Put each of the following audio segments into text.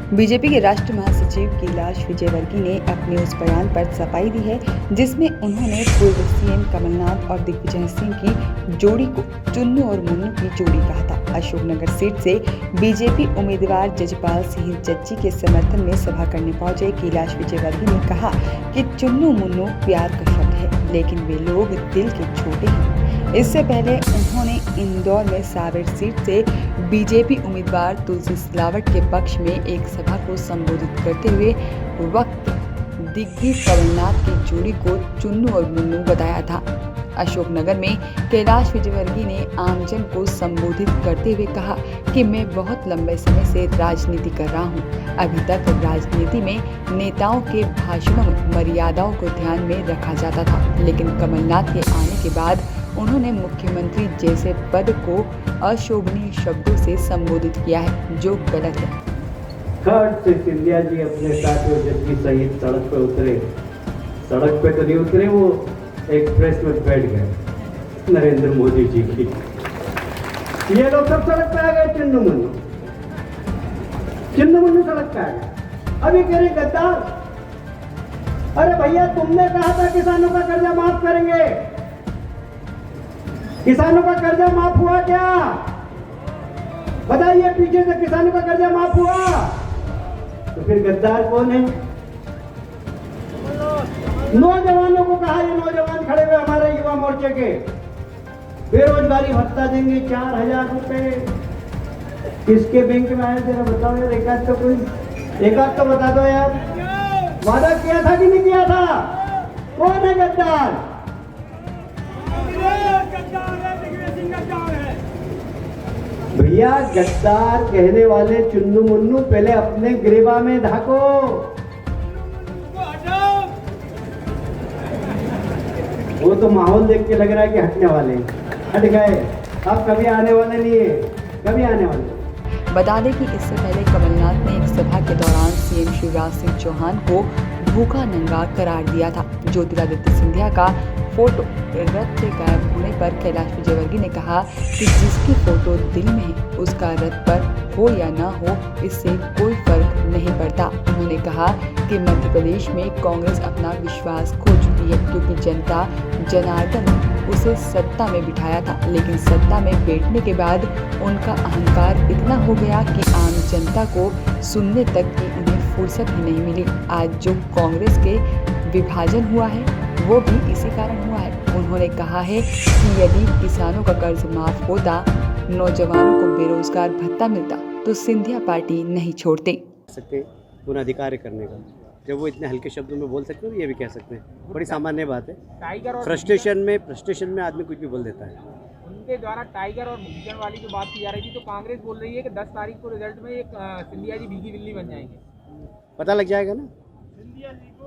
BJP के राष्ट्रीय महासचिव कैलाश विजयवर्गीय ने अपने उस बयान पर सफाई दी है जिसमें उन्होंने पूर्व सीएम कमलनाथ और दिग्विजय सिंह की जोड़ी को चुन्नू और मुन्नू की जोड़ी कहा था। अशोकनगर सीट से बीजेपी उम्मीदवार जजपाल सिंह जज्जी के समर्थन में सभा करने पहुंचे कैलाश विजयवर्गीय ने कहा कि चुन्नू मुन्नू प्यार का शब्द है, लेकिन वे लोग दिल के छोटे हैं। इससे पहले उन्होंने इंदौर में सावेर सीट से बीजेपी उम्मीदवार तुलसी सिलावट के पक्ष में एक सभा को संबोधित करते हुए वक्त दिग्विजय कमलनाथ की जोड़ी को चुन्नू और मुन्नू बताया था। अशोकनगर में कैलाश विजयवर्गीय ने आमजन को संबोधित करते हुए कहा कि मैं बहुत लंबे समय से राजनीति कर रहा हूं। अभी तक राजनीति में नेताओं के भाषणों में मर्यादाओं को ध्यान में रखा जाता था, लेकिन कमलनाथ के आने के बाद उन्होंने मुख्यमंत्री जैसे पद को अशोभनीय शब्दों से संबोधित किया है, जो गलत है। खट से सिंधिया जी अपने साथियों जज्जी सहित सड़क पे उतरे। सड़क पे तो नहीं उतरे, वो एक्सप्रेस में बैठ गए नरेंद्र मोदी जी की। ये लोग सब सड़क पे आ गए, चुन्नू मुन्नू सड़क पे आ गए। अभी कह रहे गद्दार, अरे भैया तुमने कहा था किसानों का कर्जा माफ करेंगे, किसानों का कर्जा माफ हुआ क्या? बताइए, पीछे से किसानों का कर्जा माफ हुआ? तो फिर गद्दार कौन है? नौजवानों को कहा, ये नौजवान खड़े हुए हमारे युवा मोर्चे के, बेरोजगारी भत्ता देंगे 4000 रुपए। किसके बैंक में आया जरा बताओ यार, एक आध तो बता दो यार। वादा किया था कि नहीं किया था? कौन है गद्दार? भैया गद्दार कहने वाले चुन्नू मुन्नू पहले अपने ग्रेबा में धाको। वो तो माहौल देख के लग रहा है कि हटने वाले हट गए, अब कभी आने वाले नहीं है, कभी आने वाले। बता दें कि इससे पहले कमलनाथ ने एक सभा के दौरान सीएम शिवराज सिंह चौहान को भूखा नंगा करार दिया था। ज्योतिरादित्य सिंधिया का फोटो रथ से गायब होने पर कैलाश विजयवर्गीय ने कहा कि जिसकी फोटो दिल में है उसका रथ पर हो या ना हो, इससे कोई फर्क नहीं पड़ता। उन्होंने कहा कि मध्य प्रदेश में कांग्रेस अपना विश्वास खो चुकी है, क्योंकि जनता जनार्दन ने उसे सत्ता में बिठाया था, लेकिन सत्ता में बैठने के बाद उनका अहंकार इतना हो गया कि आम जनता को सुनने तक की उन्हें फुर्सत ही नहीं मिली। आज जो कांग्रेस के विभाजन हुआ है वो भी इसी कारण हुआ है। उन्होंने कहा है कि यदि किसानों का कर्ज माफ होता, नौजवानों को बेरोजगार भत्ता मिलता, तो सिंधिया पार्टी नहीं छोड़ते। सकते उन्हें अधिकार करने का, जब वो इतने हल्के शब्दों में बोल सकते हैं, ये भी कह सकते हैं, बड़ी सामान्य बात है। फ्रस्ट्रेशन में आदमी कुछ भी बोल देता है। उनके द्वारा टाइगर और भीगन वाली जो बात की जा रही थी, तो कांग्रेस बोल रही है कि 10 तारीख को रिजल्ट में एक सिंधिया जी भीगी बिल्ली बन जाएंगे। पता लग जाएगा ना।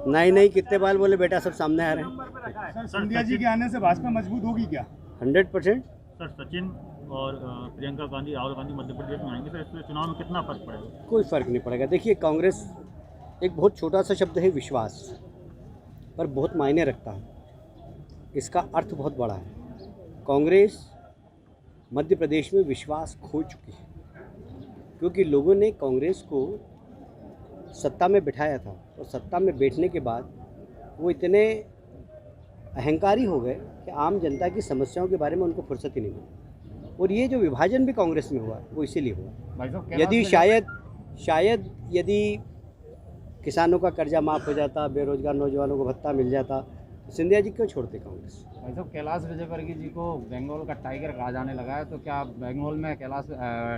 नहीं कितने बार बोले बेटा, सब सामने आ रहे हैं। सर, सिंधिया जी के आने से भाजपा मजबूत होगी क्या? 100%। सर, सचिन और प्रियंका गांधी, राहुल गांधी मध्य प्रदेश में आएंगे, तो इससे चुनाव में कितना फर्क पड़ेगा? कोई फर्क नहीं पड़ेगा। देखिए, कांग्रेस एक बहुत छोटा सा शब्द है विश्वास, पर बहुत मायने रखता है। इसका अर्थ बहुत बड़ा है। कांग्रेस मध्य प्रदेश में विश्वास खो चुकी है, क्योंकि लोगों ने कांग्रेस को सत्ता में बिठाया था, और सत्ता में बैठने के बाद वो इतने अहंकारी हो गए कि आम जनता की समस्याओं के बारे में उनको फुर्सत ही नहीं मिली। और ये जो विभाजन भी कांग्रेस में हुआ, वो इसीलिए हुआ। यदि शायद यदि किसानों का कर्जा माफ़ हो जाता, बेरोजगार नौजवानों को भत्ता मिल जाता, सिंधिया जी क्यों छोड़ते कांग्रेस? भाई साहब, कैलाश विजयवर्गीय जी को बंगाल का टाइगर कहा जाने लगा है, तो क्या बंगाल में कैलाश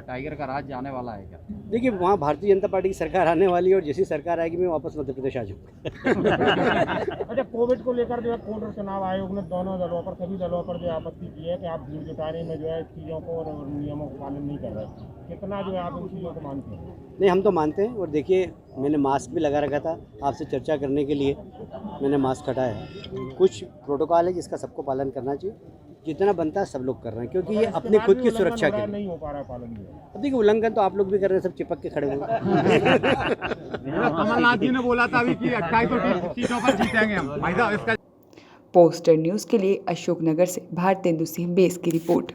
टाइगर का राज जाने वाला है क्या? देखिए, वहाँ भारतीय जनता पार्टी की सरकार आने वाली है, और जैसी सरकार आएगी मैं वापस मध्य प्रदेश आ जाऊँगा। अच्छा, कोविड को लेकर जो है केंद्र चुनाव आयोग ने दोनों दलों पर, सभी दलों पर जो आपत्ति की है कि आप भीड़ जुटाने में जो है चीज़ों को और नियमों का पालन नहीं कर रहे। कितना जो है आप उन चीज़ों को मानते हैं? नहीं, हम तो मानते हैं। और देखिए, मैंने मास्क भी लगा रखा था, आपसे चर्चा करने के लिए मैंने मास्क हटाया है। कुछ प्रोटोकॉल है जिसका सबको पालन करना चाहिए, जितना बनता है सब लोग कर रहे हैं, क्योंकि ये अपने खुद की सुरक्षा के लिए नहीं हो पा रहा पालन। अब देखिए, उल्लंघन तो आप लोग भी कर रहे हैं, सब चिपक के खड़े हुए। कमलनाथ जी ने बोला था अभी कि 28 सीटों पर जीतेंगे हम। भाई साहब, इसका पोस्टर न्यूज़ के लिए अशोकनगर से भारतेंदु सिंह बेस की रिपोर्ट।